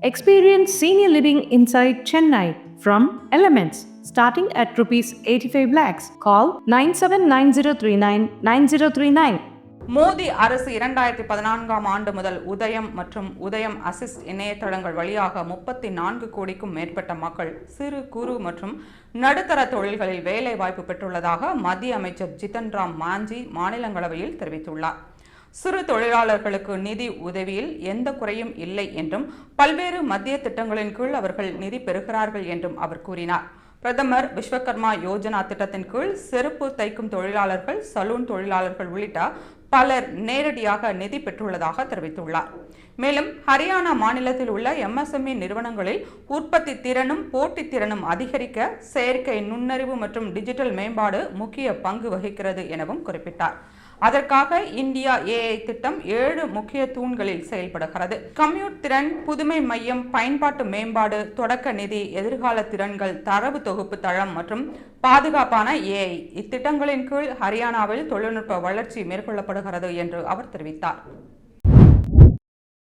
Experience senior living inside Chennai from Elements starting at rupees 85 lakhs. Call 9790399039. Modi அரசு 2014ஆம் ஆண்டு முதல் உதயம் மற்றும் உதயம் அசிஸ்ட் இணையதளங்கள் வழியாக 34 கோடிக்கும் மேற்பட்ட மக்கள் சிறு குறு மற்றும் நடுத்தர தொழில்களில் வேலை வாய்ப்பு பெற்றுள்ளதாக மத்திய அமைச்சர் ஜிதன் ராம் மாஞ்சி மாநிலங்களவையில் தெரிவித்துள்ளார். சிறு தொழிலாளர்களுக்கு நிதி உதவியில் எந்த குறையும் இல்லை என்றும் பல்வேறு மத்திய திட்டங்களின் கீழ் அவர்கள் நிதி பெறுகிறார்கள் என்றும் அவர் கூறினார். பிரதமர் விஸ்வகர்மா யோஜனா திட்டத்தின் கீழ் செருப்பு தைக்கும் தொழிலாளர்கள், சலூன் தொழிலாளர்கள் உள்ளிட்ட பலர் நேரடியாக நிதி பெற்றுள்ளதாக தெரிவித்துள்ளார். மேலும் ஹரியானா மாநிலத்தில் உள்ள MSME நிறுவனங்களில் உற்பத்தி திறனும் போட்டி திறனும் அதிகரிக்க செயற்கை நுண்ணறிவு மற்றும் டிஜிட்டல் மேம்பாடு முக்கிய பங்கு வகிக்கிறது எனவும் குறிப்பிட்டார். அதற்காக இந்தியா AI திட்டம் 7 முக்கிய தூண்களில் செயல்படுகிறது. கம்யூட் திறன், புதுமை மையம், பயன்பாட்டு மேம்பாடு, தொடக்க நிதி, எதிர்கால திறன்கள், தரவு தொகுப்பு தளம் மற்றும் பாதுகாப்பான AI இத்திட்டங்களின் கீழ் ஹரியானாவில் தொழில்நுட்ப வளர்ச்சி மேற்கொள்ளப்படுகிறது என்று அவர் தெரிவித்தார்.